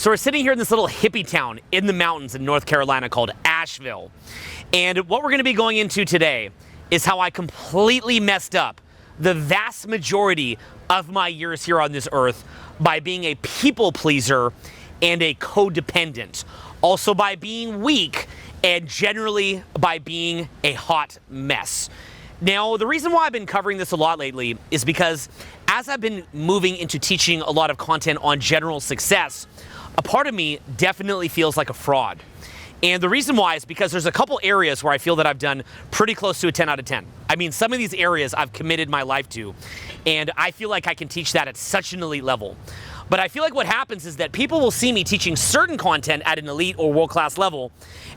So we're sitting here in this little hippie town in the mountains in North Carolina called Asheville. And what we're going to be going into today is how I completely messed up the vast majority of my years here on this earth by being a people pleaser and a codependent. Also by being weak and generally by being a hot mess. Now, the reason why I've been covering this a lot lately is because as I've been moving into teaching a lot of content on general success, a part of me definitely feels like a fraud. And the reason why is because there's a couple areas where I feel that I've done pretty close to a 10 out of 10. I mean, some of these areas I've committed my life to, and I feel like I can teach that at such an elite level. But I feel like what happens is that people will see me teaching certain content at an elite or world-class level,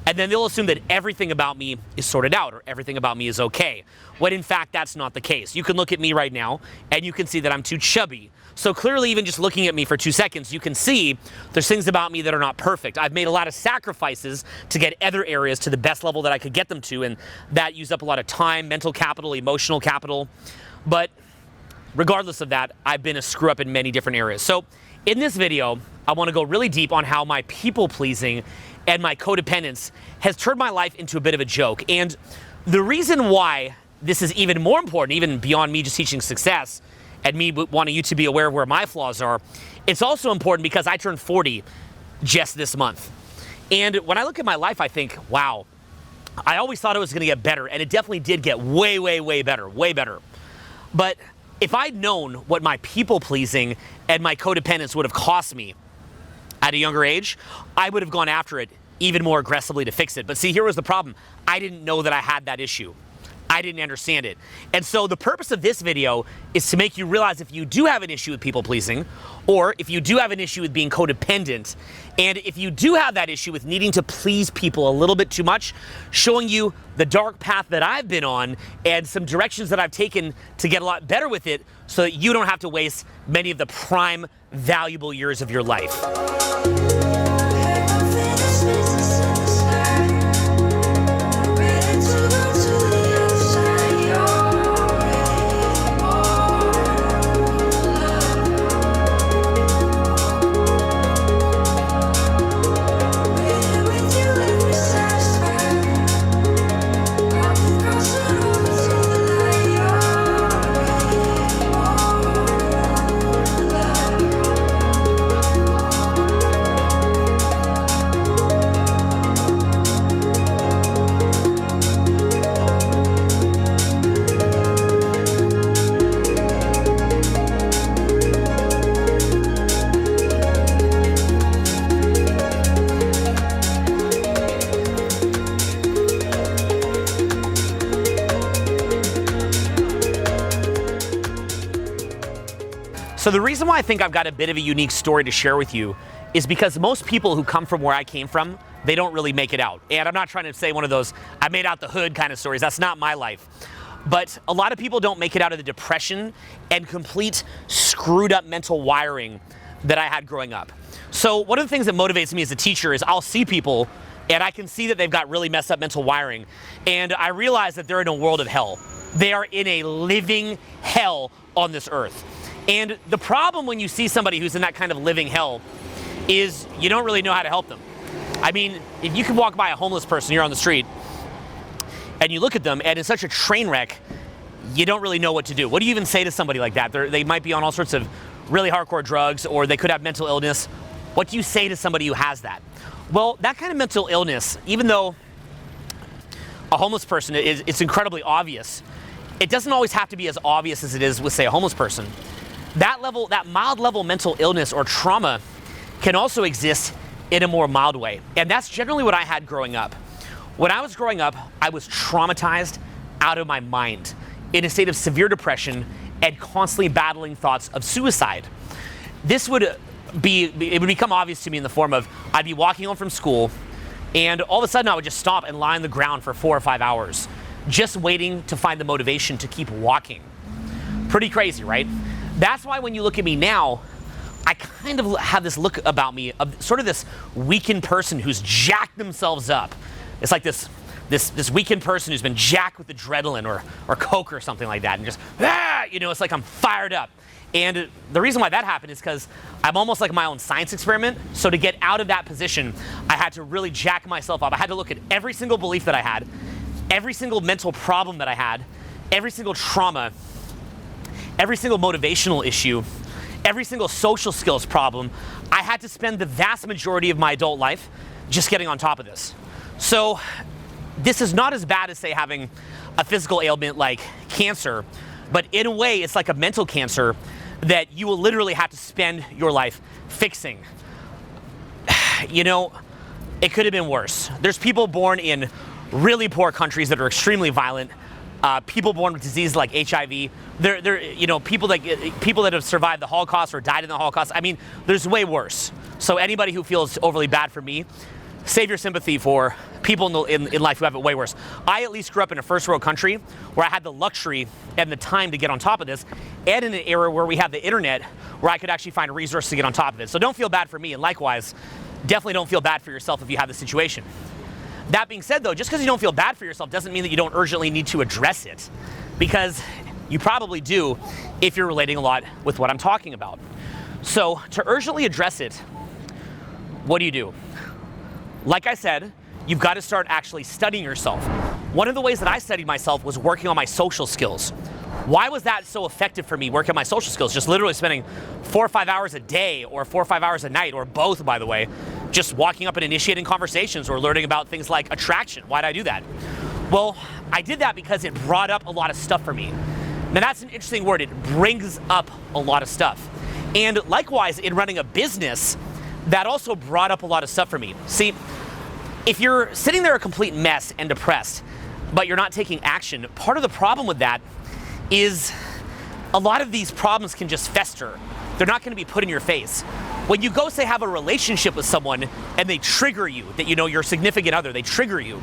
and then they'll assume that everything about me is sorted out or everything about me is okay, when in fact that's not the case. You can look at me right now, and you can see that I'm too chubby. So clearly, even just looking at me for 2 seconds, you can see there's things about me that are not perfect. I've made a lot of sacrifices to get other areas to the best level that I could get them to, and that used up a lot of time, mental capital, emotional capital. But regardless of that, I've been a screw up in many different areas. So in this video, I want to go really deep on how my people pleasing and my codependence has turned my life into a bit of a joke. And the reason why this is even more important, even beyond me just teaching success and me wanting you to be aware of where my flaws are, it's also important because I turned 40 just this month. And when I look at my life, I think, wow, I always thought it was going to get better, and it definitely did get way, way, way better, way better. But if I'd known what my people pleasing and my codependence would have cost me at a younger age, I would have gone after it even more aggressively to fix it. But see, here was the problem. I didn't know that I had that issue. I didn't understand it. And so the purpose of this video is to make you realize if you do have an issue with people pleasing, or if you do have an issue with being codependent, and if you do have that issue with needing to please people a little bit too much, showing you the dark path that I've been on and some directions that I've taken to get a lot better with it so that you don't have to waste many of the prime, valuable years of your life. So the reason why I think I've got a bit of a unique story to share with you is because most people who come from where I came from, they don't really make it out. And I'm not trying to say one of those, I made out the hood kind of stories. That's not my life. But a lot of people don't make it out of the depression and complete screwed up mental wiring that I had growing up. So one of the things that motivates me as a teacher is I'll see people and I can see that they've got really messed up mental wiring. And I realize that they're in a world of hell. They are in a living hell on this earth. And the problem when you see somebody who's in that kind of living hell is you don't really know how to help them. I mean, if you can walk by a homeless person here on the street and you look at them and it's such a train wreck, you don't really know what to do. What do you even say to somebody like that? They might be on all sorts of really hardcore drugs, or they could have mental illness. What do you say to somebody who has that? Well, that kind of mental illness, even though a homeless person it's incredibly obvious, it doesn't always have to be as obvious as it is with, say, a homeless person. That mild level mental illness or trauma can also exist in a more mild way. And that's generally what I had growing up. When I was growing up, I was traumatized out of my mind, in a state of severe depression and constantly battling thoughts of suicide. It would become obvious to me in the form of I'd be walking home from school and all of a sudden I would just stop and lie on the ground for 4 or 5 hours, just waiting to find the motivation to keep walking. Pretty crazy, right? That's why when you look at me now, I kind of have this look about me of sort of this weakened person who's jacked themselves up. It's like this weakened person who's been jacked with adrenaline or coke or something like that, and just, it's like I'm fired up. And the reason why that happened is because I'm almost like my own science experiment. So to get out of that position, I had to really jack myself up. I had to look at every single belief that I had, every single mental problem that I had, every single trauma, every single motivational issue, every single social skills problem. I had to spend the vast majority of my adult life just getting on top of this. So this is not as bad as, say, having a physical ailment like cancer, but in a way, it's like a mental cancer that you will literally have to spend your life fixing. You know, it could have been worse. There's people born in really poor countries that are extremely violent. People born with diseases like HIV. You know, people that have survived the Holocaust or died in the Holocaust. I mean, there's way worse. So anybody who feels overly bad for me, save your sympathy for people in life who have it way worse. I at least grew up in a first world country where I had the luxury and the time to get on top of this, and in an era where we have the internet where I could actually find a resource to get on top of it. So don't feel bad for me, and likewise, definitely don't feel bad for yourself if you have this situation. That being said, though, just because you don't feel bad for yourself doesn't mean that you don't urgently need to address it, because you probably do if you're relating a lot with what I'm talking about. So to urgently address it, what do? Like I said, you've got to start actually studying yourself. One of the ways that I studied myself was working on my social skills. Why was that so effective for me, working on my social skills? Just literally spending 4 or 5 hours a day, or 4 or 5 hours a night, or both, by the way, just walking up and initiating conversations or learning about things like attraction. Why did I do that? Well, I did that because it brought up a lot of stuff for me. Now that's an interesting word. It brings up a lot of stuff. And likewise, in running a business, that also brought up a lot of stuff for me. See, if you're sitting there a complete mess and depressed, but you're not taking action, part of the problem with that is a lot of these problems can just fester. They're not going to be put in your face. When you go, say, have a relationship with someone and they trigger you, that you know, your significant other, they trigger you,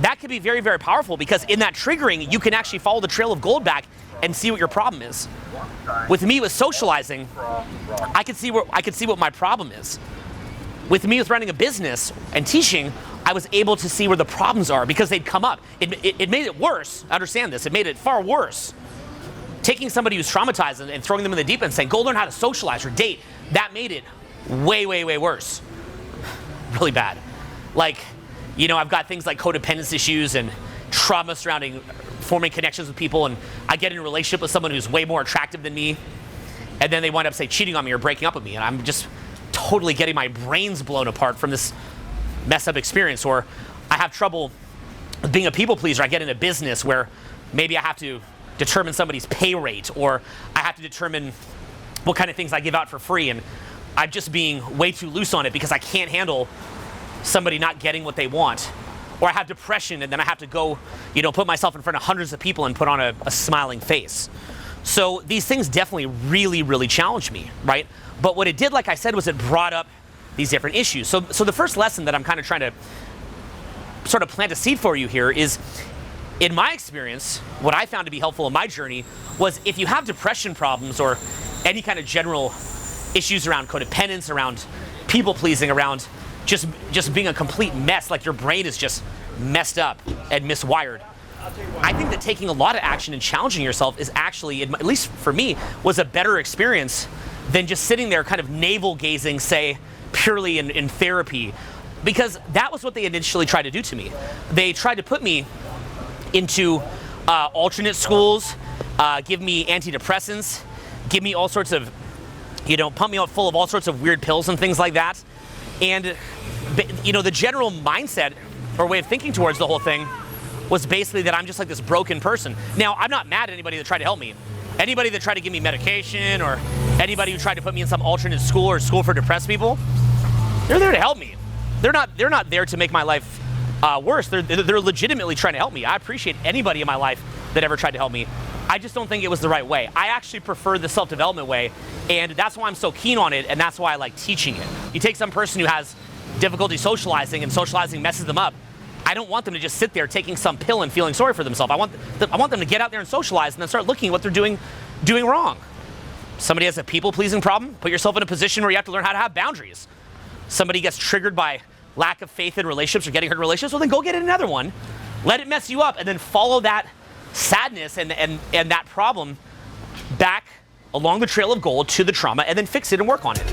that can be very, very powerful, because in that triggering, you can actually follow the trail of gold back and see what your problem is. With me, with socializing, I could see what my problem is. With me, with running a business and teaching, I was able to see where the problems are because they'd come up. It made it worse. Understand this. It made it far worse. Taking somebody who's traumatized and throwing them in the deep end and saying, go learn how to socialize or date, that made it way, way, way worse. Really bad. Like, you know, I've got things like codependence issues and trauma surrounding forming connections with people, and I get in a relationship with someone who's way more attractive than me, and then they wind up, say, cheating on me or breaking up with me, and I'm just totally getting my brains blown apart from this messed up experience. Or I have trouble being a people pleaser. I get in a business where maybe I have to determine somebody's pay rate, or I have to determine what kind of things I give out for free, and I'm just being way too loose on it because I can't handle somebody not getting what they want. Or I have depression, and then I have to go, you know, put myself in front of hundreds of people and put on a smiling face. So these things definitely really, really challenged me, right? But what it did, like I said, was it brought up these different issues. So the first lesson that I'm kind of trying to sort of plant a seed for you here is, in my experience, what I found to be helpful in my journey was, if you have depression problems or any kind of general issues around codependence, around people pleasing, around just being a complete mess, like your brain is just messed up and miswired, I think that taking a lot of action and challenging yourself is actually, at least for me, was a better experience than just sitting there kind of navel gazing, say, purely in therapy, because that was what they initially tried to do to me. They tried to put me into alternate schools, give me antidepressants, give me all sorts of, you know, pump me up full of all sorts of weird pills and things like that. And, you know, the general mindset or way of thinking towards the whole thing was basically that I'm just like this broken person. Now, I'm not mad at anybody that tried to help me. Anybody that tried to give me medication, or anybody who tried to put me in some alternate school or school for depressed people, they're there to help me. They're not there to make my life worse. They're legitimately trying to help me. I appreciate anybody in my life that ever tried to help me. I just don't think it was the right way. I actually prefer the self-development way, and that's why I'm so keen on it, and that's why I like teaching it. You take some person who has difficulty socializing and socializing messes them up. I don't want them to just sit there taking some pill and feeling sorry for themselves. I want them to get out there and socialize and then start looking at what they're doing wrong. Somebody has a people-pleasing problem, put yourself in a position where you have to learn how to have boundaries. Somebody gets triggered by lack of faith in relationships or getting hurt in relationships, well, then go get another one. Let it mess you up, and then follow that sadness and that problem back along the trail of gold to the trauma and then fix it and work on it.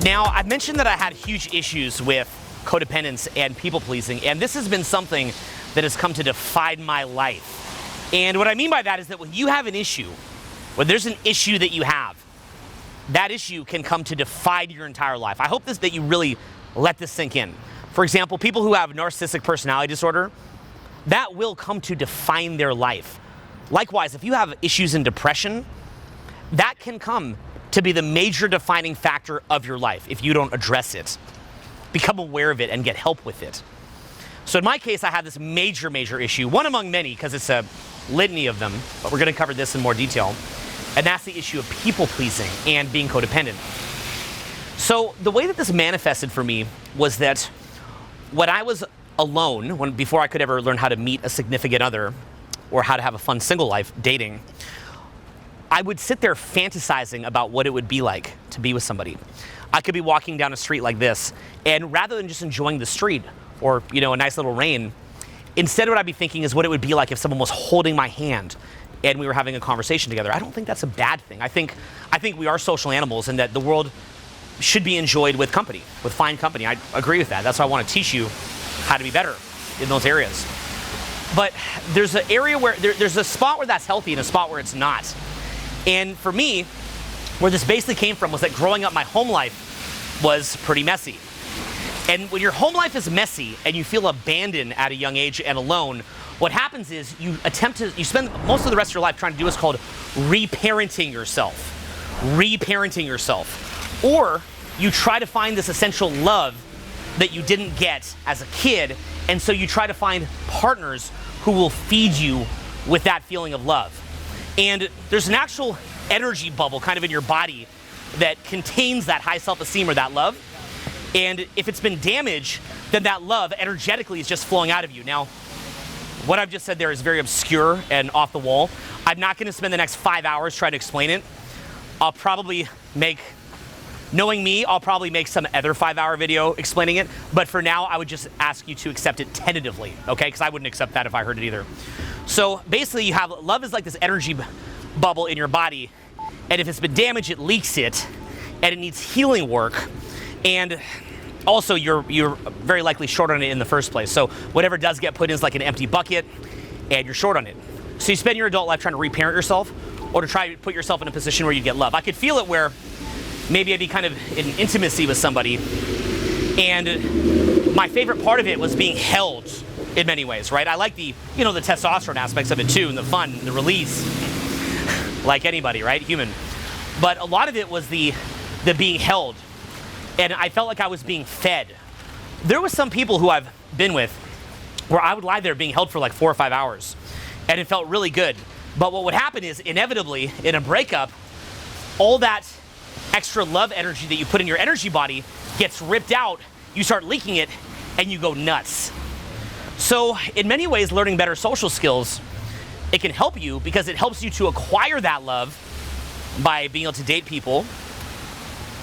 Now, I've mentioned that I had huge issues with codependence and people pleasing, and this has been something that has come to define my life. And what I mean by that is that when you have an issue, when there's an issue that you have, that issue can come to define your entire life. I hope that you really let this sink in. For example, people who have narcissistic personality disorder, that will come to define their life. Likewise, if you have issues in depression, that can come to be the major defining factor of your life if you don't address it. Become aware of it and get help with it. So in my case, I had this major issue, one among many, because it's a litany of them, but we're gonna cover this in more detail, and that's the issue of people pleasing and being codependent. So the way that this manifested for me was that when I was alone, before I could ever learn how to meet a significant other or how to have a fun single life dating, I would sit there fantasizing about what it would be like to be with somebody. I could be walking down a street like this, and rather than just enjoying the street or, a nice little rain, instead what I'd be thinking is what it would be like if someone was holding my hand and we were having a conversation together. I don't think that's a bad thing. I think we are social animals and that the world should be enjoyed with company, with fine company. I agree with that. That's why I want to teach you how to be better in those areas. But there's an area where there's a spot where that's healthy and a spot where it's not. And for me, where this basically came from was that growing up, my home life was pretty messy. And when your home life is messy and you feel abandoned at a young age and alone, what happens is you spend most of the rest of your life trying to do what's called reparenting yourself. Reparenting yourself. Or you try to find this essential love that you didn't get as a kid, and so you try to find partners who will feed you with that feeling of love. And there's an actual energy bubble kind of in your body that contains that high self-esteem or that love. And if it's been damaged, then that love energetically is just flowing out of you. Now, what I've just said there is very obscure and off the wall. I'm not going to spend the next 5 hours trying to explain it. I'll probably make some other 5-hour video explaining it. But for now, I would just ask you to accept it tentatively, okay? Because I wouldn't accept that if I heard it either. So basically, you have love is like this energy bubble in your body, and if it's been damaged, it leaks it, and it needs healing work. And also, you're very likely short on it in the first place. So whatever does get put in is like an empty bucket, and you're short on it. So you spend your adult life trying to reparent yourself, or to try to put yourself in a position where you get love. I could feel it where maybe I'd be kind of in intimacy with somebody, and my favorite part of it was being held in many ways, right? I like the testosterone aspects of it too, and the fun, the release, like anybody, right? Human. But a lot of it was the being held, and I felt like I was being fed. There was some people who I've been with where I would lie there being held for like 4 or 5 hours, and it felt really good. But what would happen is, inevitably, in a breakup, all that extra love energy that you put in your energy body gets ripped out, you start leaking it, and you go nuts. So in many ways, learning better social skills, it can help you because it helps you to acquire that love by being able to date people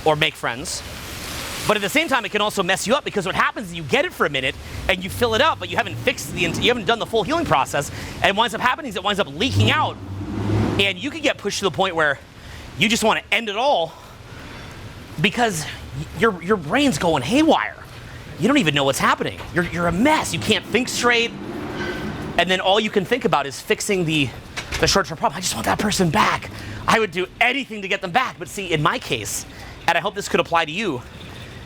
or make friends. But at the same time, it can also mess you up because what happens is you get it for a minute and you fill it up, but you haven't done the full healing process, and what winds up happening is it winds up leaking out, and you can get pushed to the point where you just want to end it all because your brain's going haywire. You don't even know what's happening. You're a mess. You can't think straight. And then all you can think about is fixing the short-term problem. I just want that person back. I would do anything to get them back. But see, in my case, and I hope this could apply to you,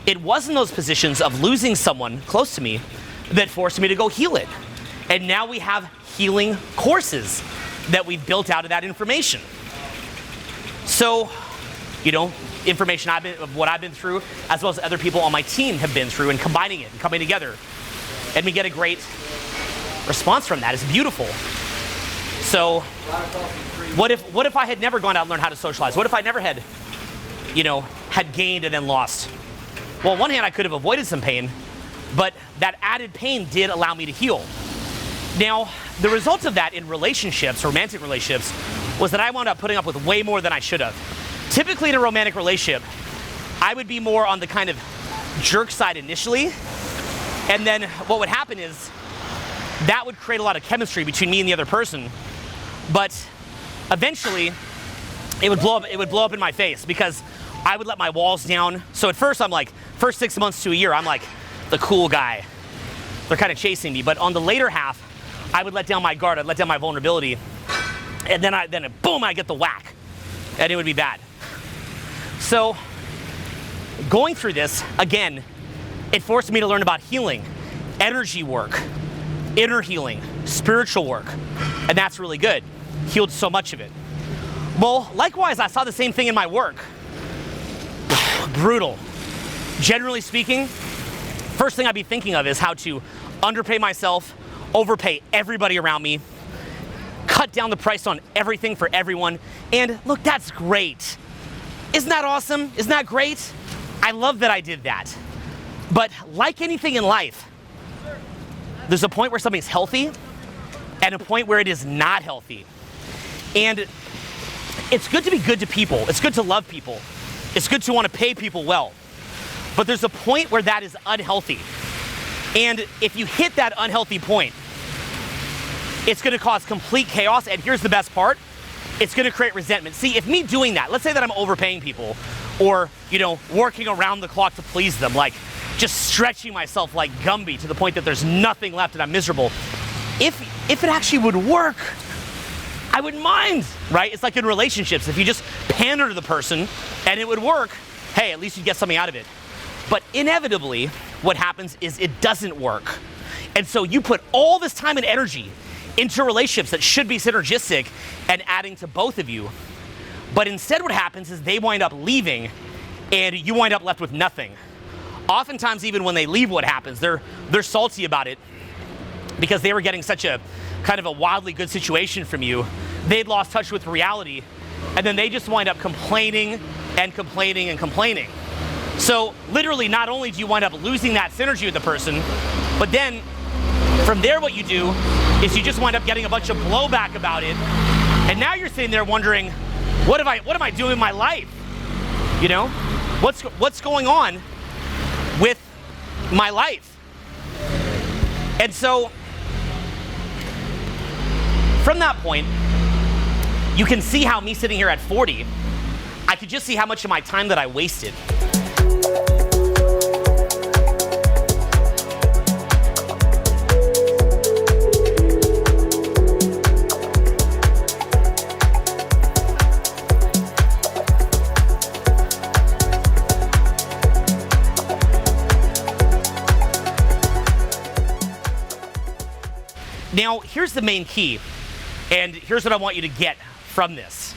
it wasn't those positions of losing someone close to me that forced me to go heal it. And now we have healing courses that we've built out of that information. So, information of what I've been through, as well as other people on my team have been through, and combining it and coming together. And we get a great response from that. It's beautiful. So what if I had never gone out and learned how to socialize? What if I never had gained and then lost? Well, on one hand, I could have avoided some pain, but that added pain did allow me to heal. Now, the result of that in relationships, romantic relationships, was that I wound up putting up with way more than I should have. Typically in a romantic relationship, I would be more on the kind of jerk side initially, and then what would happen is that would create a lot of chemistry between me and the other person, but eventually it would blow up in my face because I would let my walls down. So at first I'm like, first 6 months to a year, I'm like the cool guy. They're kind of chasing me, but on the later half, I would let down my guard, I'd let down my vulnerability, and then boom, I get the whack, and it would be bad. So going through this, again, it forced me to learn about healing, energy work, inner healing, spiritual work, and that's really good. Healed so much of it. Well, likewise, I saw the same thing in my work. Brutal. Generally speaking, first thing I'd be thinking of is how to underpay myself, overpay everybody around me, cut down the price on everything for everyone, and look, that's great. Isn't that awesome? Isn't that great? I love that I did that. But like anything in life, there's a point where something's healthy and a point where it is not healthy. And it's good to be good to people. It's good to love people. It's good to want to pay people well. But there's a point where that is unhealthy. And if you hit that unhealthy point, it's going to cause complete chaos. And here's the best part. It's going to create resentment. See, if me doing that, let's say that I'm overpaying people or, working around the clock to please them, like just stretching myself like Gumby to the point that there's nothing left and I'm miserable. If it actually would work, I wouldn't mind, right? It's like in relationships. If you just pander to the person and it would work, hey, at least you get something out of it. But inevitably, what happens is it doesn't work. And so you put all this time and energy into relationships that should be synergistic and adding to both of you. But instead what happens is they wind up leaving and you wind up left with nothing. Oftentimes, even when they leave, what happens, they're salty about it because they were getting such a kind of a wildly good situation from you. They'd lost touch with reality, and then they just wind up complaining and complaining and complaining. So literally, not only do you wind up losing that synergy with the person, but then from there what you do is you just wind up getting a bunch of blowback about it, and now you're sitting there wondering, what am I doing in my life? What's going on with my life? And so from that point, you can see how me sitting here at 40, I could just see how much of my time that I wasted. Now, here's the main key, and here's what I want you to get from this.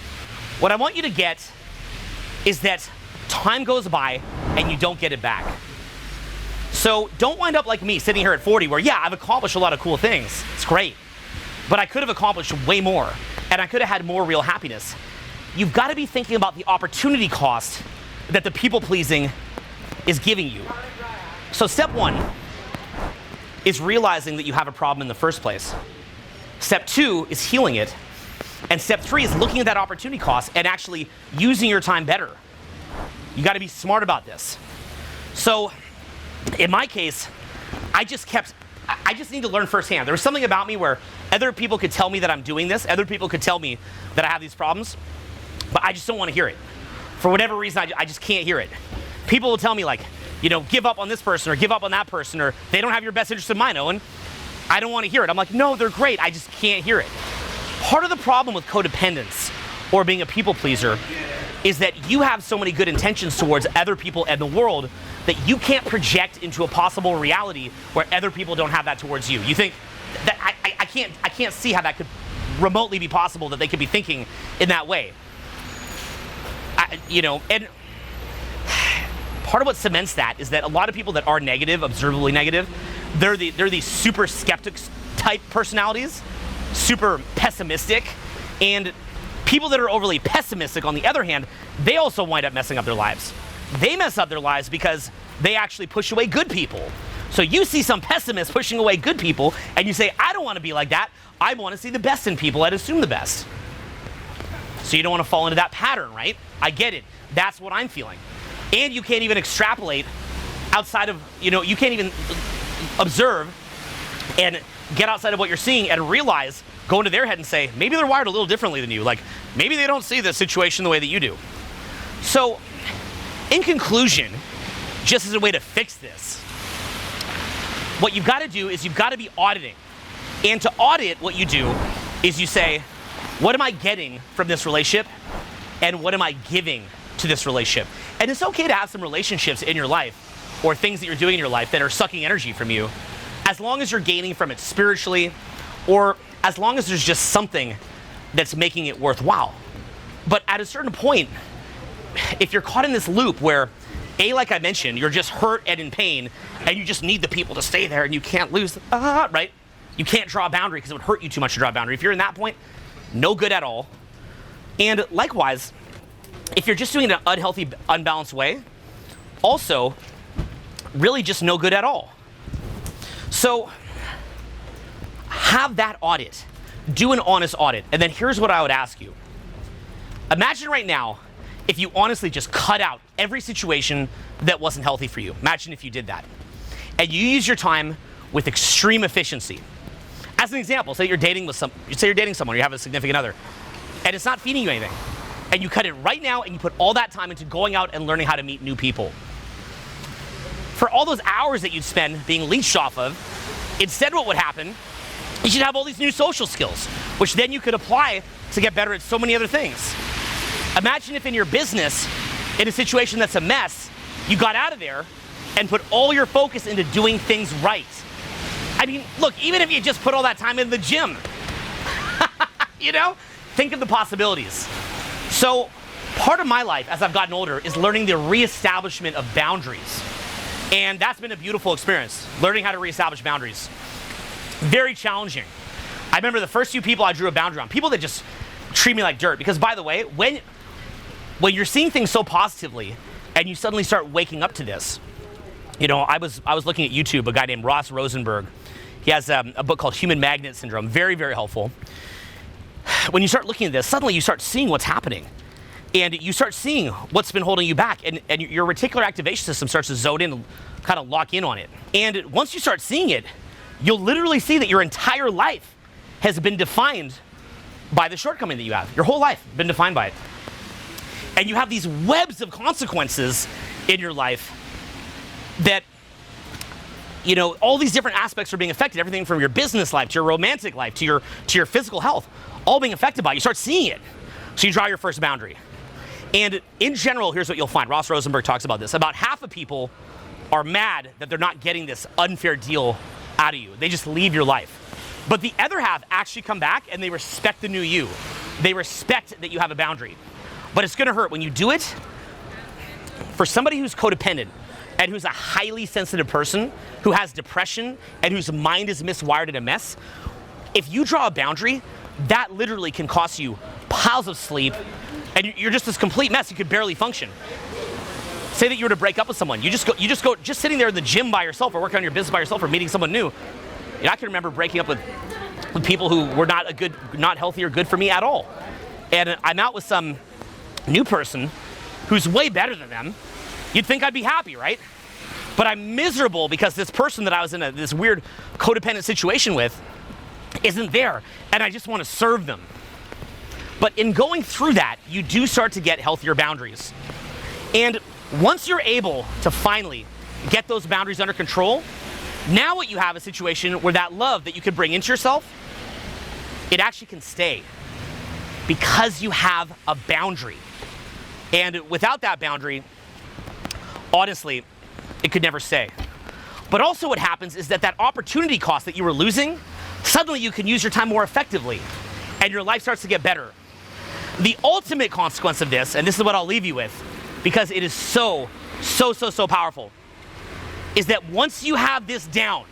What I want you to get is that time goes by and you don't get it back. So don't wind up like me sitting here at 40 where, yeah, I've accomplished a lot of cool things. It's great. But I could have accomplished way more, and I could have had more real happiness. You've got to be thinking about the opportunity cost that the people-pleasing is giving you. So step one is realizing that you have a problem in the first place. Step two is healing it. And step three is looking at that opportunity cost and actually using your time better. You got to be smart about this. So in my case, I just need to learn firsthand. There was something about me where other people could tell me that I'm doing this. Other people could tell me that I have these problems, but I just don't want to hear it. For whatever reason, I just can't hear it. People will tell me like, give up on this person or give up on that person, or they don't have your best interest in mind, Owen. I don't want to hear it. I'm like, no, they're great. I just can't hear it. Part of the problem with codependence or being a people pleaser is that you have so many good intentions towards other people and the world that you can't project into a possible reality where other people don't have that towards you. You think that I can't see how that could remotely be possible, that they could be thinking in that way. And part of what cements that is that a lot of people that are negative, observably negative, they're these super skeptics type personalities, super pessimistic, and people that are overly pessimistic, on the other hand, they also wind up messing up their lives. They mess up their lives because they actually push away good people. So you see some pessimist pushing away good people, and you say, I don't want to be like that. I want to see the best in people. I'd assume the best. So you don't want to fall into that pattern, right? I get it. That's what I'm feeling. And you can't even extrapolate outside of, you can't even observe and get outside of what you're seeing and realize, go into their head and say, maybe they're wired a little differently than you. Like, maybe they don't see the situation the way that you do. So, in conclusion, just as a way to fix this, what you've got to do is you've got to be auditing. And to audit, what you do is you say, what am I getting from this relationship? And what am I giving to this relationship? And it's okay to have some relationships in your life or things that you're doing in your life that are sucking energy from you, as long as you're gaining from it spiritually, or as long as there's just something that's making it worthwhile. But at a certain point, if you're caught in this loop where, like I mentioned, you're just hurt and in pain, and you just need the people to stay there, and you can't lose, right? You can't draw a boundary because it would hurt you too much to draw a boundary. If you're in that point, no good at all. And likewise, if you're just doing it in an unhealthy, unbalanced way, also really just no good at all. So have that audit. Do an honest audit. And then here's what I would ask you. Imagine right now if you honestly just cut out every situation that wasn't healthy for you. Imagine if you did that. And you use your time with extreme efficiency. As an example, say you're dating someone, you have a significant other, and it's not feeding you anything. And you cut it right now and you put all that time into going out and learning how to meet new people. For all those hours that you'd spend being leached off of, instead what would happen, you should have all these new social skills, which then you could apply to get better at so many other things. Imagine if in your business, in a situation that's a mess, you got out of there and put all your focus into doing things right. I mean, look, even if you just put all that time in the gym, think of the possibilities. So part of my life as I've gotten older is learning the reestablishment of boundaries. And that's been a beautiful experience, learning how to reestablish boundaries. Very challenging. I remember the first few people I drew a boundary on, people that just treat me like dirt. Because by the way, when you're seeing things so positively and you suddenly start waking up to this, I was looking at YouTube, a guy named Ross Rosenberg. He has a book called Human Magnet Syndrome, very, very helpful. When you start looking at this, suddenly you start seeing what's happening. And you start seeing what's been holding you back. And your reticular activation system starts to zone in and kind of lock in on it. And once you start seeing it, you'll literally see that your entire life has been defined by the shortcoming that you have. Your whole life has been defined by it. And you have these webs of consequences in your life that, all these different aspects are being affected. Everything from your business life to your romantic life to your physical health, all being affected by it. You start seeing it. So you draw your first boundary. And in general, here's what you'll find. Ross Rosenberg talks about this. About half of people are mad that they're not getting this unfair deal out of you. They just leave your life. But the other half actually come back and they respect the new you. They respect that you have a boundary. But it's going to hurt when you do it. For somebody who's codependent and who's a highly sensitive person, who has depression and whose mind is miswired in a mess, if you draw a boundary, that literally can cost you piles of sleep, and you're just this complete mess. You could barely function. Say that you were to break up with someone. You just sitting there in the gym by yourself, or working on your business by yourself, or meeting someone new. I can remember breaking up with people who were not healthy or good for me at all. And I'm out with some new person who's way better than them. You'd think I'd be happy, right? But I'm miserable because this person that I was in this weird codependent situation with isn't there, and I just want to serve them. But in going through that, you do start to get healthier boundaries. And once you're able to finally get those boundaries under control, now what you have is a situation where that love that you could bring into yourself, it actually can stay because you have a boundary. And without that boundary, honestly, it could never stay. But also what happens is that opportunity cost that you were losing, suddenly you can use your time more effectively and your life starts to get better. The ultimate consequence of this, and this is what I'll leave you with, because it is so powerful, is that once you have this down,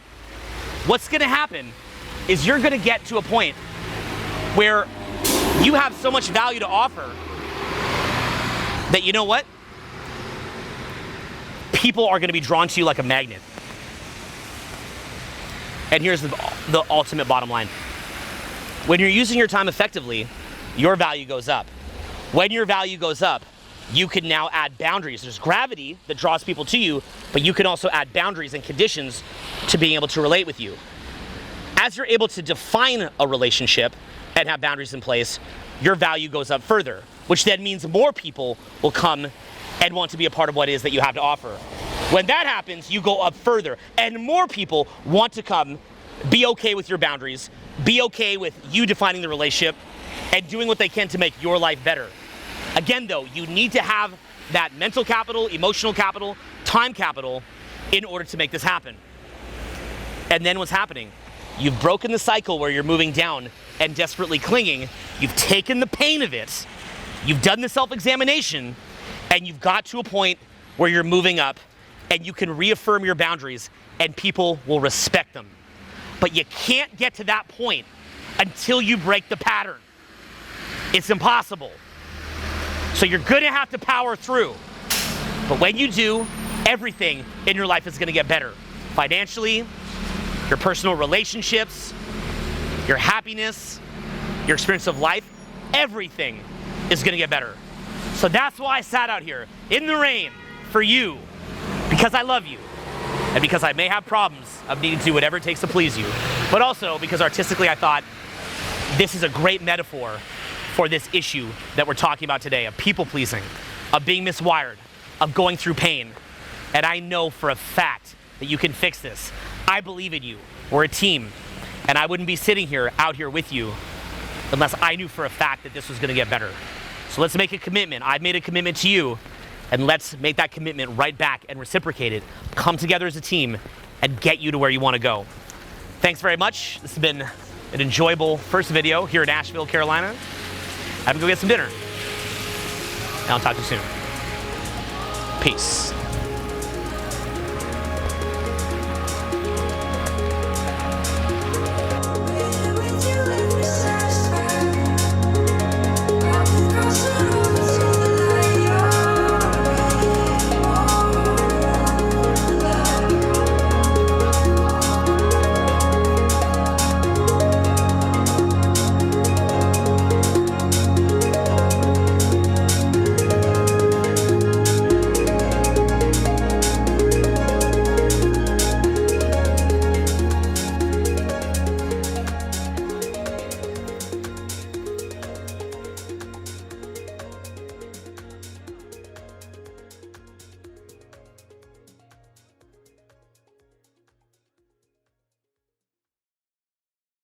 what's going to happen is you're going to get to a point where you have so much value to offer that, you know what? People are going to be drawn to you like a magnet. And here's the ultimate bottom line. When you're using your time effectively, your value goes up. When your value goes up, you can now add boundaries. There's gravity that draws people to you, but you can also add boundaries and conditions to being able to relate with you. As you're able to define a relationship and have boundaries in place, your value goes up further, which then means more people will come and want to be a part of what it is that you have to offer. When that happens, you go up further, and more people want to come, be okay with your boundaries, be okay with you defining the relationship, and doing what they can to make your life better. Again, though, you need to have that mental capital, emotional capital, time capital in order to make this happen. And then what's happening? You've broken the cycle where you're moving down and desperately clinging. You've taken the pain of it. You've done the self-examination, and you've got to a point where you're moving up and you can reaffirm your boundaries and people will respect them. But you can't get to that point until you break the pattern. It's impossible. So you're gonna have to power through. But when you do, everything in your life is gonna get better. Financially, your personal relationships, your happiness, your experience of life, everything is gonna get better. So that's why I sat out here in the rain for you, because I love you, and because I may have problems of needing to do whatever it takes to please you, but also because artistically I thought this is a great metaphor for this issue that we're talking about today, of people pleasing, of being miswired, of going through pain. And I know for a fact that you can fix this. I believe in you. We're a team. And I wouldn't be sitting here, out here with you, unless I knew for a fact that this was gonna get better. So let's make a commitment. I've made a commitment to you, and let's make that commitment right back and reciprocate it. Come together as a team and get you to where you wanna go. Thanks very much. This has been an enjoyable first video here in Asheville, Carolina. I'm gonna go get some dinner. And I'll talk to you soon. Peace.